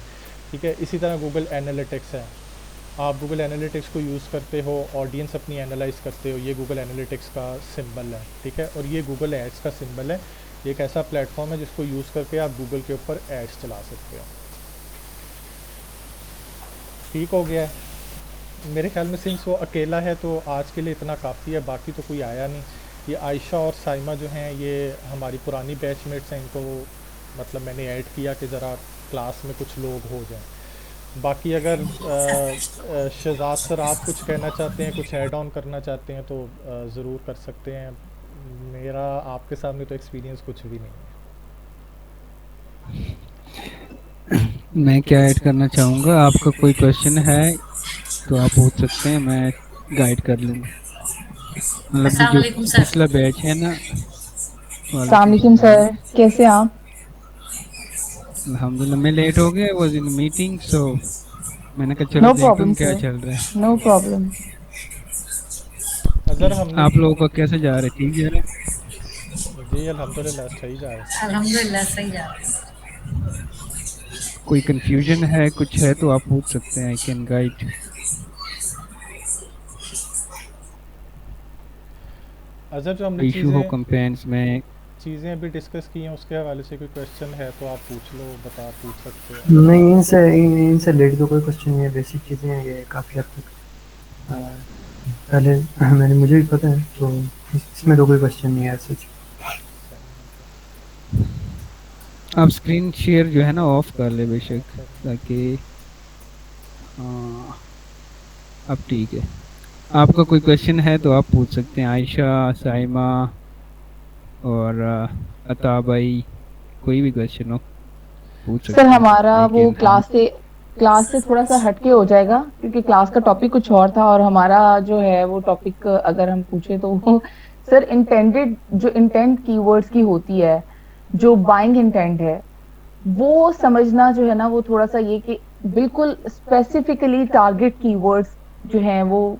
ठीक है। इसी तरह गूगल एनालिटिक्स है, आप गूगल एनालिटिक्स को यूज़ करते हो, ऑडियंस अपनी एनालाइज करते हो, ये गूगल एनालिटिक्स का सिंबल है, ठीक है। और ये गूगल एड्स का सिंबल है, ये एक ऐसा प्लेटफॉर्म है जिसको यूज़ करके आप गूगल के ऊपर एड्स चला सकते हो, ठीक हो गया है। मेरे ख्याल में सिंस वो अकेला है तो आज के लिए इतना काफ़ी है, बाकी तो कोई आया नहीं। ये आयशा और साइमा जो हैं ये हमारी पुरानी बैचमेट्स हैं, इनको मतलब मैंने ऐड किया कि ज़रा क्लास में कुछ लोग हो जाएं। बाकी अगर शहजाद सर आप कुछ कहना चाहते हैं, कुछ ऐड ऑन करना चाहते हैं तो ज़रूर कर सकते हैं। मेरा आपके सामने तो एक्सपीरियंस कुछ भी नहीं है। मैं क्या ऐड करना चाहूँगा, आपका कोई क्वेश्चन है तो आप पूछ सकते हैं, मैं गाइड कर लूँगा। मतलब कि अस्सलाम जो वालेकुम सर। पिछला बैच है ना। वालेकुम अस्सलाम सलाम। सर, कैसे हैं आप? अल्हम्दुलिल्लाह, मैं लेट हो गया, वॉज इन मीटिंग, सो मैंने कहा चलो नो देखता प्रॉब्लम हूँ क्या सर, चल रहा है। No problem. अज़र हमने आप लोगों का कैसे जा रहा है, ठीक जा रहा है? जी अल्हम्दुलिल्लाह सही जा रहा है। अल्हम्दुलिल्लाह सही जा रहा है। कोई कंफ्यूजन है, कुछ है तो आप पूछ सकते हैं, आई कैन गाइड। अज़र जो हमने इशू हो चीज़ें कंपेन्स में। चीज़ें अभी डिस्कस की हैं उसके हवाले से कोई क्वेश्चन है तो आप पूछ सकते हैं। नहीं, इनसे रिलेटेड तो कोई क्वेश्चन नहीं है, बेसिक चीज़ें हैं ये काफ़ी हद तक। पहले मुझे भी पता है, तो इसमें तो कोई क्वेश्चन नहीं है सच। आप स्क्रीन शेयर जो है ना ऑफ कर ले बेशक, ताकि हाँ अब ठीक है। आपका कोई क्वेश्चन है तो आप पूछ सकते हैं, आयशा, साइमा और अता भाई, कोई भी क्वेश्चन हो पूछ सर सकते हैं। हमारा आई वो कैन। क्लास से थोड़ा सा हटके हो जाएगा, क्योंकि क्लास का टॉपिक कुछ और था और हमारा जो है वो टॉपिक अगर हम पूछे तो वो सर इंटेंडेड जो इंटेंट कीवर्ड्स की होती है, जो बाइंग इंटेंट है, वो समझना जो है ना वो थोड़ा सा ये कि बिल्कुल स्पेसिफिकली टारगेट कीवर्ड्स जो हैं वो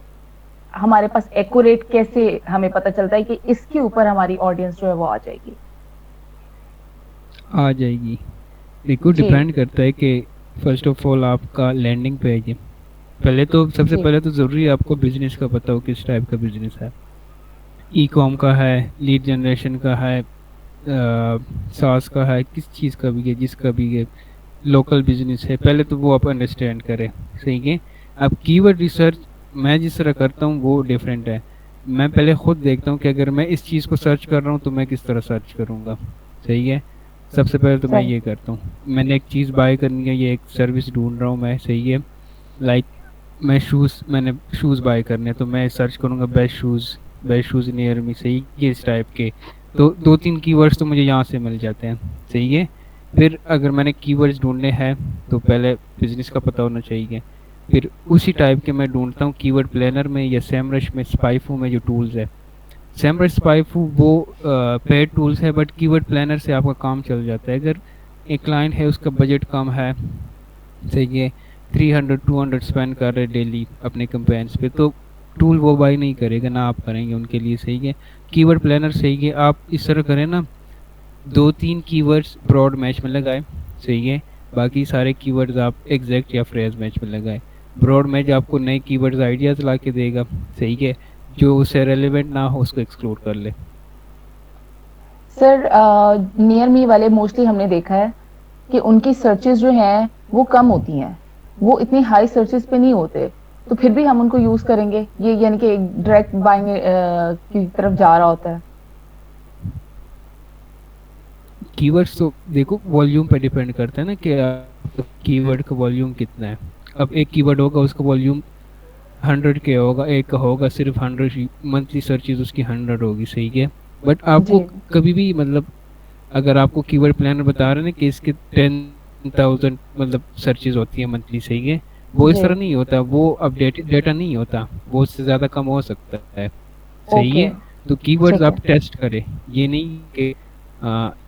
हमारे पास एक्यूरेट कैसे हमें पता चलता है कि इसके ऊपर हमारी ऑडियंस जो है वो आ जाएगी। आ जाएगी। देखो जी डिपेंड करता है कि फर्स्ट ऑफ ऑल आपका लैंडिंग पेज है। पहले तो सबसे जी पहले तो ज़रूरी है आपको बिजनेस का पता हो, किस टाइप का बिजनेस है। ई कॉम का है, लीड जनरेशन का है, सास का है, किस चीज़ का भी है, जिसका भी है लोकल बिजनेस है, पहले तो वो आप अंडरस्टैंड करें। सही है। अब कीवर्ड रिसर्च मैं जिस तरह करता हूँ वो डिफरेंट है। मैं पहले खुद देखता हूँ कि अगर मैं इस चीज़ को सर्च कर रहा हूँ तो मैं किस तरह सर्च करूँगा। सही है। सबसे पहले तो मैं सर ये करता हूँ, मैंने एक चीज़ बाय करनी है, ये एक सर्विस ढूंढ रहा हूँ मैं। सही है। लाइक मैंने शूज़ बाय करने हैं, तो मैं सर्च करूँगा बेस्ट शूज़ नियर मी। सही है। इस टाइप के तो दो तीन कीवर्ड्स तो मुझे यहाँ से मिल जाते हैं। सही है। फिर अगर मैंने कीवर्ड्स ढूंढने हैं तो पहले बिजनेस का पता होना चाहिए। फिर उसी टाइप के मैं ढूंढता हूँ कीवर्ड प्लानर में या सेमरश में, स्पाइफू में जो टूल्स है। सेमरश स्पाइफू वो पेड टूल्स है, बट कीवर्ड प्लानर से आपका काम चल जाता है। अगर एक क्लाइंट है उसका बजट कम है, सही है, 300-200 स्पेंड कर रहे डेली अपने कंपेन्स पे, तो टूल वो बाई नहीं करेगा ना आप करेंगे उनके लिए। सही है। कीवर्ड प्लानर सही है, आप इस तरह करें ना, 2-3 कीवर्ड्स ब्रॉड मैच में लगाए। सही है। बाकी सारे कीवर्ड्स आप एग्जैक्ट या फ्रेज मैच में लगाए। ब्रॉड मैच आपको नए कीवर्ड्स आइडियाज़ ला के देगा। सही है। जो उससे रेलेवेंट ना हो उसको एक्सक्लूड कर ले। सर नियर मी वाले मोस्टली हमने देखा है कि उनकी सर्चेस जो हैं वो कम होती हैं, वो इतनी हाई सर्चेस पे नहीं होते, तो फिर भी हम उनको यूज करेंगे, ये यानी कि डायरेक्ट बाइंग की तरफ जा रहा होता है। कीवर्ड्स तो देखो वॉल्यूम पे डिपेंड करता है ना कि कीवर्ड का वॉल्यूम कितना है। अब एक कीवर्ड होगा उसका वॉल्यूम 100 के होगा, एक का होगा सिर्फ 100, मंथली सर्चेज उसकी 100 होगी। सही है। बट आपको जी कभी भी मतलब अगर आपको कीवर्ड प्लानर बता रहे हैं कि इसके 10,000 मतलब सर्चेज होती है मंथली। सही है। वो इस जी तरह नहीं होता, वो अपडेटेड डेटा नहीं होता, वो उससे ज़्यादा कम हो सकता है। सही ओके है। तो कीवर्ड्स ठीक है आप टेस्ट करें, ये नहीं कि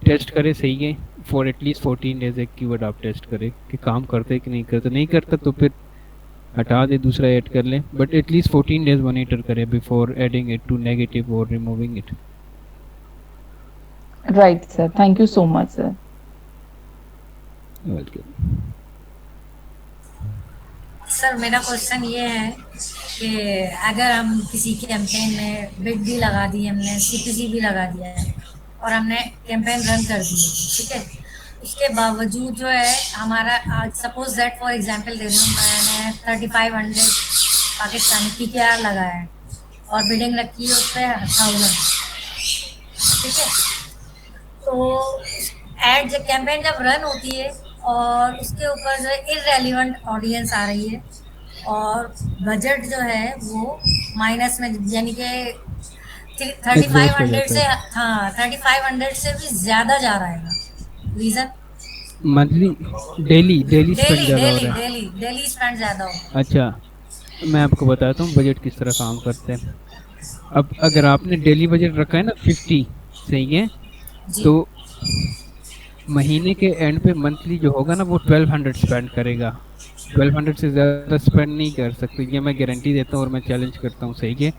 टेस्ट करें। सही है। फॉर एटलीस्ट 14 डेज एक कीवर्ड आप टेस्ट करें कि काम करते कि नहीं करते। नहीं करता तो फिर हटा दे, दूसरा ऐड कर लें, बट एटलीस्ट 14 डेज मॉनिटर करें before adding it to negative और removing it. Right sir, thank you so much sir. Welcome. Sir मेरा क्वेश्चन ये है कि अगर हम किसी कैंपेन में बिड भी लगा दी, हमने सीपीसी भी लगा दिया है और हमने कैंपेन रन कर दी है, ठीक है, उसके बावजूद जो है हमारा, सपोज दैट फॉर एग्जांपल दे रही हूँ, मैंने 3500 पाकिस्तानी पीकेआर लगाया है और बिडिंग रखी है उस पर 1000, ठीक है। तो एड जब कैंपेन जब रन होती है और उसके ऊपर जो है इररेलेवेंट ऑडियंस आ रही है और बजट जो है वो माइनस में, यानी कि एग्जॉस्ट हो 3500 जाता से, है। हाँ 3500 से भी ज़्यादा जा रहा है। Reason monthly, daily daily spend daily ज़्यादा हो डेली रहा है। डेली डेली स्पेंड ज़्यादा हो रहा अच्छा, मैं आपको बताता हूँ बजट किस तरह काम करते हैं। अब अगर आपने डेली बजट रखा है ना 50, सही है, है जी। तो महीने के एंड पे मंथली जो होगा ना वो 1200 स्पेंड करेगा। 1200 से ज़्यादा स्पेंड नहीं कर सकते, ये मैं गारंटी देता हूँ और मैं चैलेंज करता हूँ। सही है।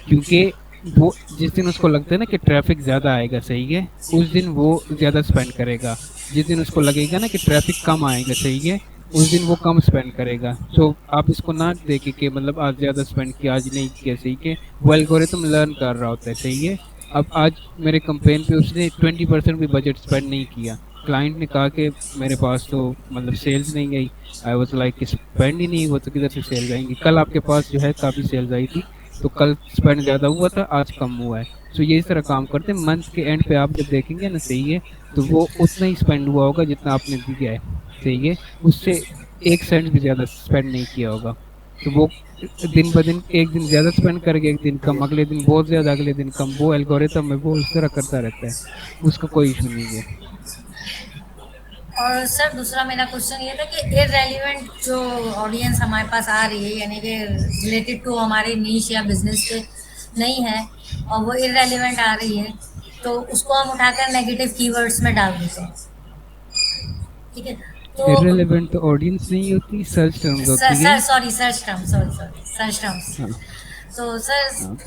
क्योंकि वो जिस दिन उसको लगता है ना कि ट्रैफिक ज़्यादा आएगा, सही है, उस दिन वो ज़्यादा स्पेंड करेगा। जिस दिन उसको लगेगा ना कि ट्रैफिक कम आएगा, सही है, उस दिन वो कम स्पेंड करेगा। तो आप इसको ना देखें कि मतलब आज ज़्यादा स्पेंड किया, आज नहीं किया, सही है। वो एल्गोरिथम लर्न कर रहा होता है, सही है। अब आज मेरे कंपेन पे उसने 20% भी बजट स्पेंड नहीं किया। क्लाइंट ने कहा कि मेरे पास तो मतलब सेल्स नहीं गई। आई वाज लाइक स्पेंड ही नहीं हुआ तो किधर से सेल्स आएंगी। कल आपके पास जो है काफ़ी सेल्स आई थी, तो कल स्पेंड ज़्यादा हुआ था, आज कम हुआ है। तो ये इस तरह काम करते हैं। मंथ के एंड पे आप जब देखेंगे ना, सही है, तो वो उतना ही स्पेंड हुआ होगा जितना आपने दिया है, सही है। उससे 1 सेंट भी ज़्यादा स्पेंड नहीं किया होगा। तो वो दिन ब दिन एक दिन ज़्यादा स्पेंड करेगा, एक दिन कम, अगले दिन बहुत ज़्यादा, अगले दिन कम। वो एल्गोरिथम है, वो इस तरह करता रहता है, उसका कोई इशू नहीं है। और सर दूसरा मेरा क्वेश्चन ये था कि इररेलेवेंट जो ऑडियंस हमारे पास आ रही है, यानी कि रिलेटेड टू हमारे नीश या बिजनेस के नहीं है, और वो इररेलेवेंट आ रही है, तो उसको हम उठाकर नेगेटिव कीवर्ड्स में डाल देते हैं, ठीक है। तो इररिलेवेंट तो ऑडियंस नहीं होती, सर्च टर्म्स होती है। Sir sorry search term, sorry search terms. हाँ तो सर हाँ।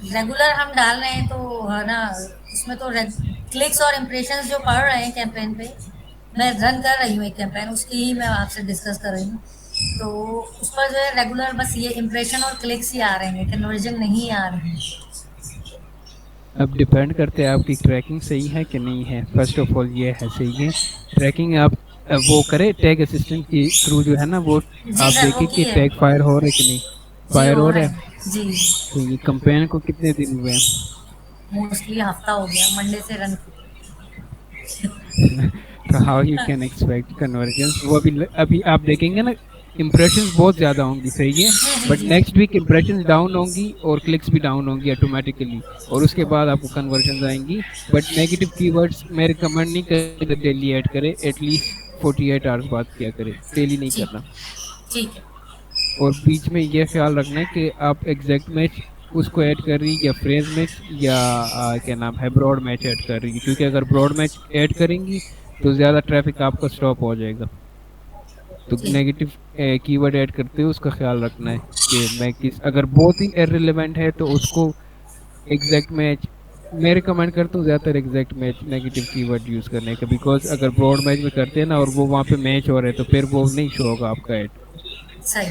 रेगुलर हम डाल रहे हैं, तो है ना, उसमें तो क्लिक्स और इम्प्रेशंस जो पढ़ रहे हैं कैंपेन पे, मैं रन कर रही हूँ एक कैंपेन, उसकी ही मैं आपसे डिस्कस कर रही हूँ। तो उस पर जो है रेगुलर बस ये इम्प्रेशन और क्लिक्स ही आ रहे हैं, कन्वर्जन नहीं आ रहे हैं। अब डिपेंड करते हैं आपकी ट्रैकिंग सही है कि नहीं है। फर्स्ट ऑफ ऑल ये है, सही है, ट्रैकिंग आप वो करें टैग असिस्टेंट के थ्रू, जो है ना वो जी आप सर, वो देखें की कि है। टैग फायर हो रहा है कि नहीं। जी फायर हो हो रहा रहा है। है जी। तो ये कंपेन को कितने दिन हुए मोस्टली हफ्ता हो गया, मंडे से रन। हैं? तो how you can expect convergence. वो अभी आप देखेंगे ना, इम्प्रेशंस बहुत ज़्यादा होंगी, सही है, जी बट जी जी। नेक्स्ट वीक इम्प्रेशंस डाउन होंगी और क्लिक्स भी डाउन होंगी ऑटोमेटिकली, और उसके बाद आपको कन्वर्जन आएंगी। बट नेगेटिव कीवर्ड्स मैं रिकमेंड नहीं करता डेली ऐड करें, एटलीस्ट 48 आवर्स बाद किया करें, डेली नहीं ठीक करना। ठीक है। और बीच में ये ख्याल रखना है कि आप एग्जैक्ट मैच उसको ऐड कर रही या फ्रेज मैच या क्या नाम है ब्रॉड मैच ऐड कर रही है, क्योंकि अगर ब्रॉड मैच ऐड करेंगी तो ज़्यादा ट्रैफिक आपका स्टॉप हो जाएगा। तो ठीक। नेगेटिव कीवर्ड ऐड करते हुए उसका ख्याल रखना है कि मैं किस, अगर बहुत ही इररिलेवेंट है तो उसको एग्जैक्ट मैच, मैं रिकमेंड करता हूँ ज़्यादातर exact match negative keyword use करने का, बिकॉज अगर ब्रॉड मैच में करते हैं ना और वो वहाँ पे मैच हो रहे हैं तो फिर वो नहीं शो होगा आपका ऐड। सही।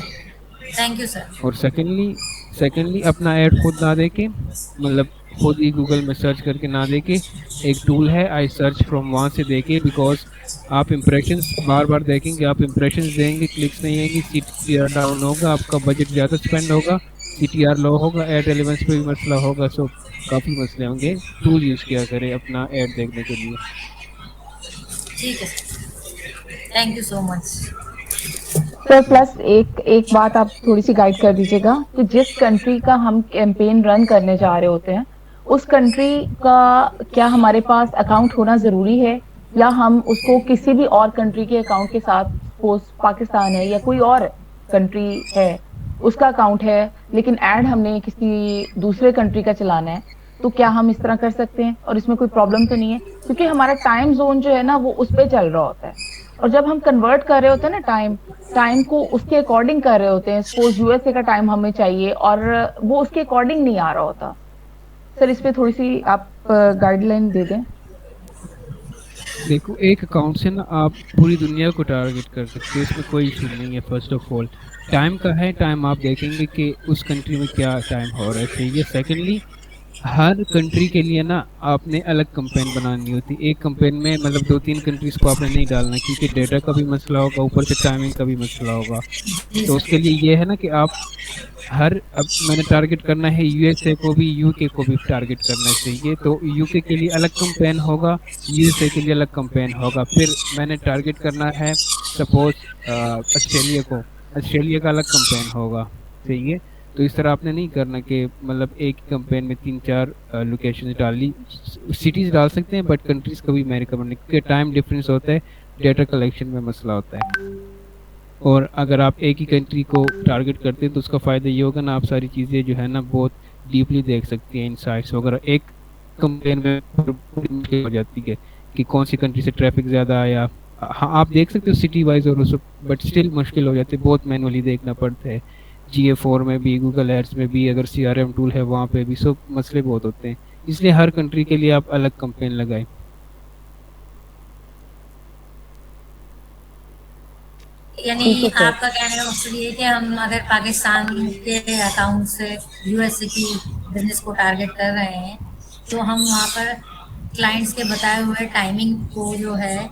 Thank you sir. और सेकेंडली अपना ऐड खुद ना देके, मतलब खुद ही गूगल में सर्च करके ना देके, एक टूल है आई सर्च फ्रॉम, वहाँ से देके, बिकॉज आप इम्प्रेशंस बार बार देखेंगे, आप इम्प्रेशंस देंगे, क्लिक्स नहीं आएंगी, CTR डाउन होगा, आपका बजट ज़्यादा स्पेंड होगा, CTR लो होगा, ऐड रेलेवेंस पे भी मसला होगा। सो काफ़ी मसले होंगे। टूल यूज़ किया करें अपना ऐड देखने के लिए। ठीक है sir, thank you so much. Sir plus एक एक बात आप थोड़ी सी गाइड कर दीजिएगा कि जिस कंट्री का हम कैंपेन रन करने जा रहे होते हैं, उस कंट्री का क्या हमारे पास अकाउंट होना जरूरी है, या हम उसको किसी भी और कंट्री के अकाउंट के साथ, सपोज पाकिस्तान है या कोई और कंट्री है, उसका अकाउंट है, लेकिन ऐड हमने किसी दूसरे कंट्री का चलाना है, तो क्या हम इस तरह कर सकते हैं और इसमें कोई प्रॉब्लम तो नहीं है? क्योंकि हमारा टाइम जोन जो है ना वो उस पर चल रहा होता है, और जब हम कन्वर्ट कर रहे होते हैं ना टाइम टाइम को उसके अकॉर्डिंग कर रहे होते हैं, सपोज यूएसए का टाइम हमें चाहिए और वो उसके अकॉर्डिंग नहीं आ रहा होता। सर इस पे थोड़ी सी आप गाइडलाइन दे दें। देखो, एक अकाउंट से ना आप पूरी दुनिया को टारगेट कर सकते हो, इसमें कोई इशू नहीं है। फर्स्ट ऑफ ऑल टाइम का है, टाइम आप देखेंगे कि उस कंट्री में क्या टाइम हो रहा है, सही है। सेकेंडली हर कंट्री के लिए ना आपने अलग कंपेन बनानी होती है। एक कंपेन में मतलब 2-3 कंट्रीज को आपने नहीं डालना, क्योंकि डेटा का भी मसला होगा, ऊपर से टाइमिंग का भी मसला होगा। जी तो सर। उसके लिए ये है ना कि आप अब मैंने टारगेट करना है यूएसए को भी, यूके को भी टारगेट करना चाहिए, तो यूके के लिए अलग कंपेन होगा, यूएसए के लिए अलग कंपेन होगा। फिर मैंने टारगेट करना है सपोज ऑस्ट्रेलिया को, ऑस्ट्रेलिया का अलग कंपेन होगा, सही है। तो इस तरह आपने नहीं करना कि मतलब एक कंपेन में 3-4 लोकेशन डाली। सिटीज़ डाल सकते हैं बट कंट्रीज़ कभी मैं रिकमेंड नहीं, क्योंकि टाइम डिफरेंस होता है, डेटा कलेक्शन में मसला होता है। और अगर आप एक ही कंट्री को टारगेट करते हैं तो उसका फ़ायदा ये होगा ना, आप सारी चीज़ें जो है ना बहुत डीपली देख सकती हैं, इनसाइट्स वगैरह। एक कंपेन में मुश्किल हो जाती है कि कौन सी कंट्री से ट्रैफिक ज़्यादा आया। हाँ आप देख सकते हो सिटी वाइज और उस, बट स्टिल मुश्किल हो जाती है, बहुत मैनुअली देखना पड़ता है। GA4 में भी, गूगल एड्स में भी, अगर CRM टूल है वहाँ पे भी, सब मसले बहुत होते हैं। इसलिए हर कंट्री के लिए आप अलग कैंपेन लगाएं। यानी ठीक है सर। आपका कहने का मकसद ये है कि हम अगर पाकिस्तान के अकाउंट से यूएसए की बिजनेस को टारगेट कर रहे हैं तो हम वहाँ पर क्लाइंट्स के बताए हुए टाइमिंग को जो है,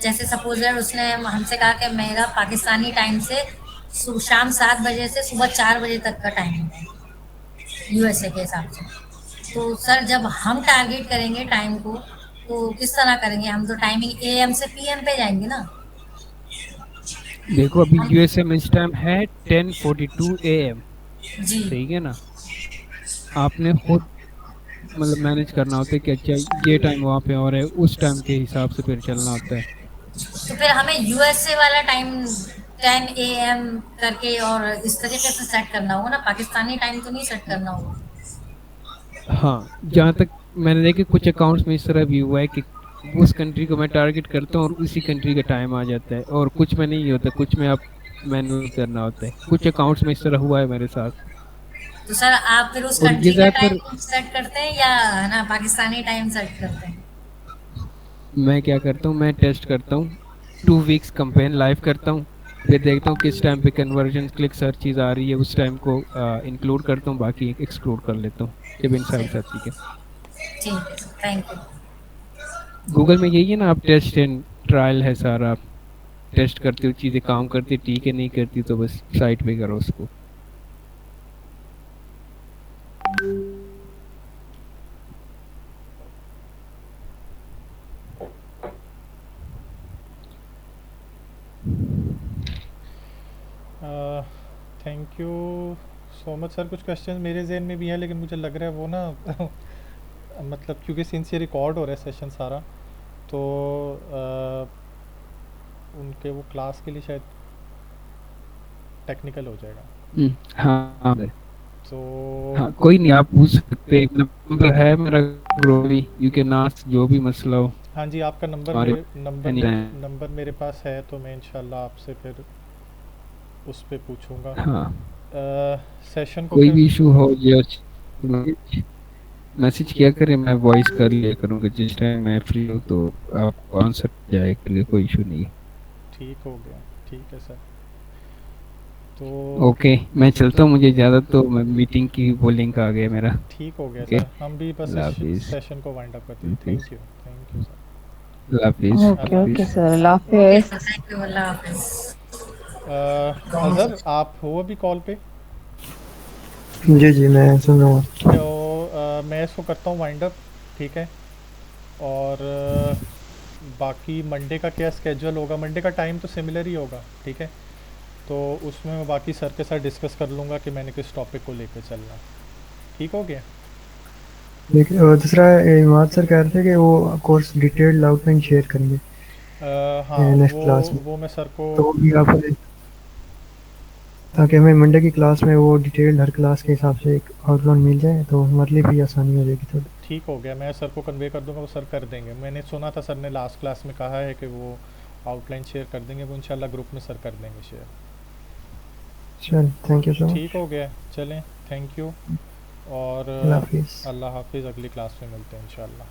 जैसे सपोज है उसने हमसे कहा कि मेरा पाकिस्तानी टाइम से शाम 7 बजे से सुबह 4 बजे तक का टाइमिंग है यूएसए के हिसाब से। तो सर जब हम टारगेट करेंगे टाइम को तो किस तरह करेंगे? हम तो टाइमिंग एएम से पीएम पे जाएंगे ना। देखो अभी हम यूएसए में इस टाइम है 10:42 AM, जी ठीक है ना। आपने खुद मतलब मैनेज करना होता है कि अच्छा ये टाइम वहाँ पे और है, उस टाइम के हिसाब से फिर चलना होता है। तो फिर हमें यूएसए वाला टाइम 10 AM करके और इस तरीके से सेट करना होगा ना, पाकिस्तानी टाइम तो नहीं सेट करना होगा। हाँ, जहाँ तक मैंने देखा कुछ अकाउंट्स में इस तरह भी हुआ है कि उस कंट्री को मैं टारगेट करता हूँ और उसी कंट्री का टाइम आ जाता है, और कुछ में नहीं होता, कुछ में आप मैनुअल करना होता है। कुछ अकाउंट्स में इस तरह हुआ है मेरे साथ। तो सर आप फिर उस और ये कंट्री का ज़्यादातर टाइम सेट करते हैं या है ना पाकिस्तानी टाइम सेट करते हैं? मैं क्या करता हूँ, मैं टेस्ट करता हूँ, 2 वीक्स कंपेन लाइव करता हूँ, फिर देखता हूँ किस टाइम पे कन्वर्जन क्लिक्स हर चीज़ आ रही है, उस टाइम को इंक्लूड करता हूँ, बाकी एक्सक्लूड कर लेता हूँ जब इनसाइट्स आती है। ठीक है, थैंक यू। गूगल में यही है ना, आप टेस्ट एंड ट्रायल है सारा, आप टेस्ट करते हो, चीज़ें काम करती ठीक है, नहीं करती तो बस साइट पे करो उसको। Thank you so much sir. कुछ क्वेश्चन मेरे जहन में भी है लेकिन मुझे लग रहा है वो ना मतलब क्योंकि सिंस ये रिकॉर्ड हो रहा है सेशन सारा, तो उनके वो क्लास के लिए शायद टेक्निकल हो जाएगा। हाँ हाँ तो हाँ, कोई नहीं, आप पूछ सकते हैं, नंबर है मेरा ग्रोवी, यू कैन आस्क जो भी मसला हो हाँ जी, आपका नंबर हमारे नंबर मेरे पास है, तो मैं इंशाल्लाह आपसे फिर उस पे पूछूंगा। हाँ, सेशन को कोई फिर भी इशू हो या मैसेज किया करें, मैं वॉइस कर लिया करूँगा जिस टाइम मैं फ्री हूँ, तो आपको आंसर जाए करेंगे, कोई इशू नहीं है। ठीक हो गया। ठीक है सर। तो ओके, मैं चलता हूँ, मुझे ज़्यादा तो मीटिंग की वो लिंक आ गया मेरा। ठीक हो गया ओके, सर, हम भी बस अल्लाह इस हाफिज़। सेशन को वाइंड अप करते हैं। Thank you sir. अल्लाह हाफिज़। ओके अल्लाह ओके हाफिज़। सर, अल्लाह ओके हाफिज। सर, थैंक यू, अल्लाह हाफिज। अज़हर आप हो अभी कॉल पे? जी जी, मैं सुन रहा हूँ। तो मैं इसको करता हूँ वाइंड अप, ठीक है। और बाकी मंडे का क्या स्केड्यूल होगा? मंडे का टाइम तो सिमिलर ही होगा, ठीक है। तो उसमें मैं बाकी सर के साथ डिस्कस कर लूँगा कि मैंने किस टॉपिक को लेकर चलना। ठीक हो गया। देखिए, और दूसरा इमाद सर कह रहे थे कि वो कोर्स डिटेल्ड आउटलाइन शेयर करेंगे हाँ, नेक्स्ट क्लास में, वो मैं सर को तो वो भी आप, ताकि हमें मंडे की क्लास में वो डिटेल्ड हर क्लास के हिसाब से एक आउटलाइन मिल जाए तो हमारे लिए भी आसानी हो जाएगी थोड़ी। ठीक हो गया, मैं सर को कन्वे कर दूंगा, वो सर कर देंगे। मैंने सुना था सर ने लास्ट क्लास में कहा है कि वो आउटलाइन शेयर कर देंगे, वो इंशाल्लाह ग्रुप में सर कर देंगे शेयर। चल, थैंक यू सो मच। ठीक हो गया, चलें, थैंक यू। और अल्लाह हाफिज़। अल्लाह हाफिज़। अगली क्लास में मिलते हैं इंशाल्लाह।